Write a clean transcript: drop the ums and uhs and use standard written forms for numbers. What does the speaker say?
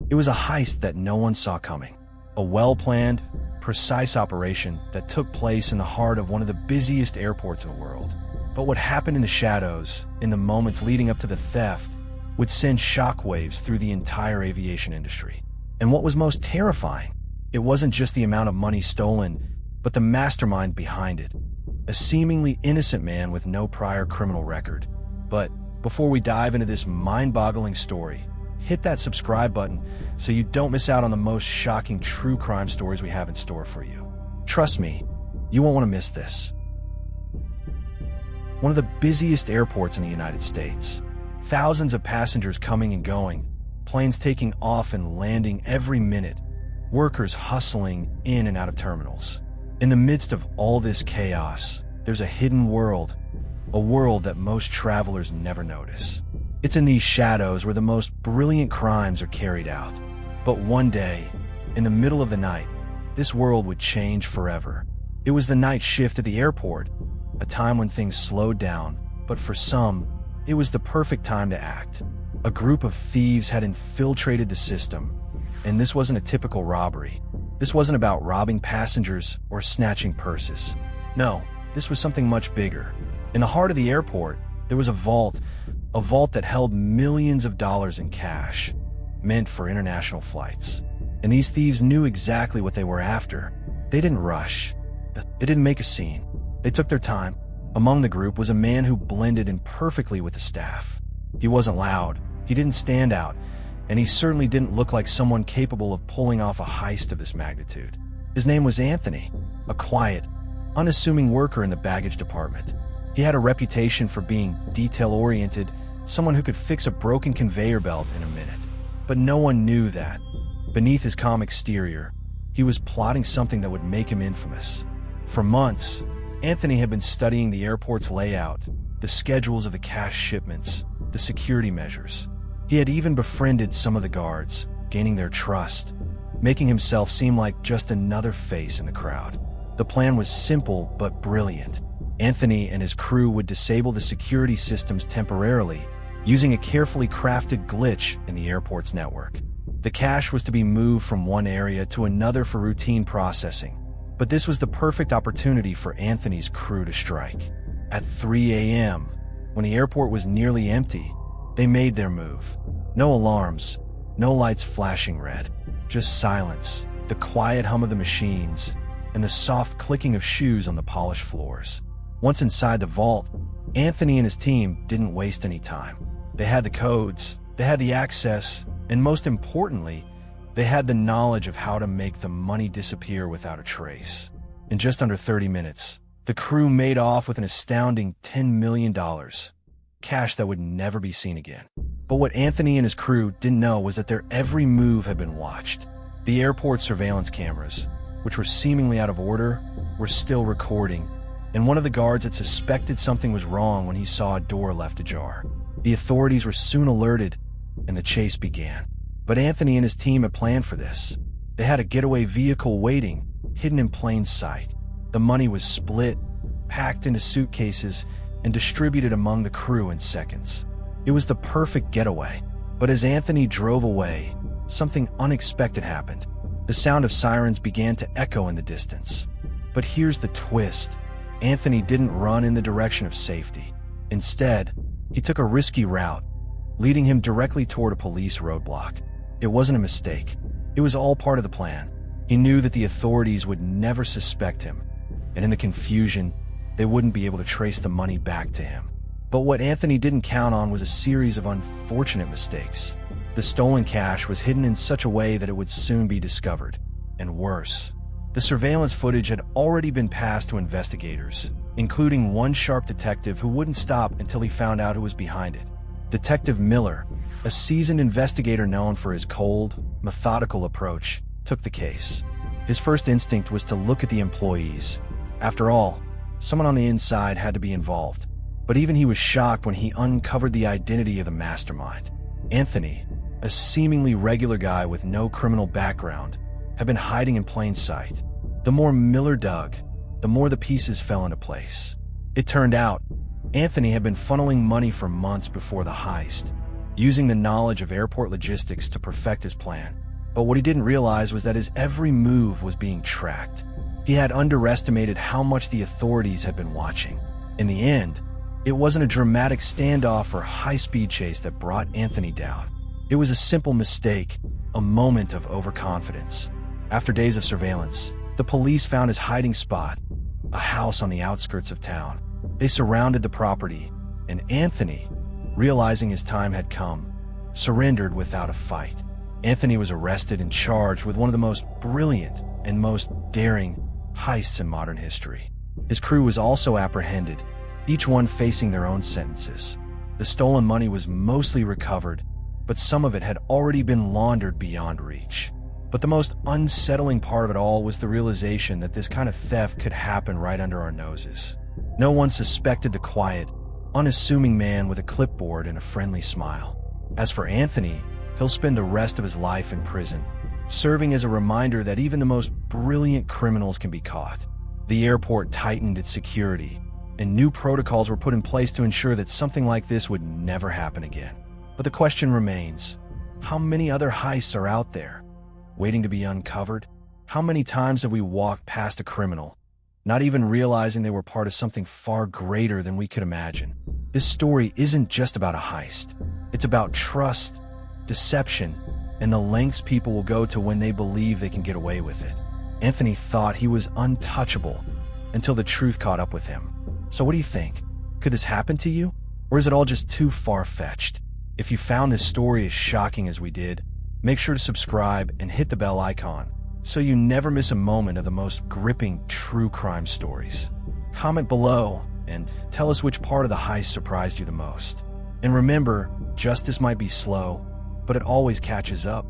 It was a heist that no one saw coming. A well-planned, precise operation that took place in the heart of one of the busiest airports in the world. But what happened in the shadows, in the moments leading up to the theft, would send shockwaves through the entire aviation industry. And what was most terrifying, it wasn't just the amount of money stolen, but the mastermind behind it. A seemingly innocent man with no prior criminal record. But before we dive into this mind-boggling story, hit that subscribe button so you don't miss out on the most shocking true crime stories we have in store for you. Trust me, you won't want to miss this. One of the busiest airports in the United States. Thousands of passengers coming and going, planes taking off and landing every minute, workers hustling in and out of terminals. In the midst of all this chaos, there's a hidden world, a world that most travelers never notice. It's in these shadows where the most brilliant crimes are carried out. But one day, in the middle of the night, this world would change forever. It was the night shift at the airport, a time when things slowed down, but for some, it was the perfect time to act. A group of thieves had infiltrated the system, and this wasn't a typical robbery. This wasn't about robbing passengers or snatching purses. No, this was something much bigger. In the heart of the airport, there was a vault that held millions of dollars in cash, meant for international flights. And these thieves knew exactly what they were after. They didn't rush. They didn't make a scene. They took their time. Among the group was a man who blended in perfectly with the staff. He wasn't loud, he didn't stand out, and he certainly didn't look like someone capable of pulling off a heist of this magnitude. His name was Anthony, a quiet, unassuming worker in the baggage department. He had a reputation for being detail-oriented, someone who could fix a broken conveyor belt in a minute. But no one knew that, beneath his calm exterior, he was plotting something that would make him infamous. For months, Anthony had been studying the airport's layout, the schedules of the cash shipments, the security measures. He had even befriended some of the guards, gaining their trust, making himself seem like just another face in the crowd. The plan was simple but brilliant. Anthony and his crew would disable the security systems temporarily, using a carefully crafted glitch in the airport's network. The cash was to be moved from one area to another for routine processing. But this was the perfect opportunity for Anthony's crew to strike. At 3 a.m., when the airport was nearly empty, they made their move. No alarms, no lights flashing red, just silence, the quiet hum of the machines, and the soft clicking of shoes on the polished floors. Once inside the vault, Anthony and his team didn't waste any time. They had the codes, they had the access, and most importantly, they had the knowledge of how to make the money disappear without a trace. In just under 30 minutes, the crew made off with an astounding $10 million, cash that would never be seen again. But what Anthony and his crew didn't know was that their every move had been watched. The airport surveillance cameras, which were seemingly out of order, were still recording, and one of the guards had suspected something was wrong when he saw a door left ajar. The authorities were soon alerted, and the chase began. But Anthony and his team had planned for this. They had a getaway vehicle waiting, hidden in plain sight. The money was split, packed into suitcases, and distributed among the crew in seconds. It was the perfect getaway. But as Anthony drove away, something unexpected happened. The sound of sirens began to echo in the distance. But here's the twist. Anthony didn't run in the direction of safety. Instead, he took a risky route, leading him directly toward a police roadblock. It wasn't a mistake. It was all part of the plan. He knew that the authorities would never suspect him, and in the confusion, they wouldn't be able to trace the money back to him. But what Anthony didn't count on was a series of unfortunate mistakes. The stolen cash was hidden in such a way that it would soon be discovered. And worse, the surveillance footage had already been passed to investigators, including one sharp detective who wouldn't stop until he found out who was behind it. Detective Miller, a seasoned investigator known for his cold, methodical approach, took the case. His first instinct was to look at the employees. After all, someone on the inside had to be involved. But even he was shocked when he uncovered the identity of the mastermind. Anthony, a seemingly regular guy with no criminal background, had been hiding in plain sight. The more Miller dug, the more the pieces fell into place. It turned out, Anthony had been funneling money for months before the heist. using the knowledge of airport logistics to perfect his plan. But what he didn't realize was that his every move was being tracked. He had underestimated how much the authorities had been watching. In the end, it wasn't a dramatic standoff or high-speed chase that brought Anthony down. It was a simple mistake, a moment of overconfidence. After days of surveillance, the police found his hiding spot, a house on the outskirts of town. They surrounded the property, and Anthony, realizing his time had come, surrendered without a fight. Anthony was arrested and charged with one of the most brilliant and most daring heists in modern history. His crew was also apprehended, each one facing their own sentences. The stolen money was mostly recovered, but some of it had already been laundered beyond reach. But the most unsettling part of it all was the realization that this kind of theft could happen right under our noses. No one suspected the quiet, unassuming man with a clipboard and a friendly smile. As for Anthony, he'll spend the rest of his life in prison, serving as a reminder that even the most brilliant criminals can be caught. The airport tightened its security, and new protocols were put in place to ensure that something like this would never happen again. But the question remains, how many other heists are out there, waiting to be uncovered? How many times have we walked past a criminal, not even realizing they were part of something far greater than we could imagine? This story isn't just about a heist. It's about trust, deception, and the lengths people will go to when they believe they can get away with it. Anthony thought he was untouchable until the truth caught up with him. So what do you think? Could this happen to you? Or is it all just too far-fetched? If you found this story as shocking as we did, make sure to subscribe and hit the bell icon so you never miss a moment of the most gripping true crime stories. Comment below and tell us which part of the heist surprised you the most. And remember, justice might be slow, but it always catches up.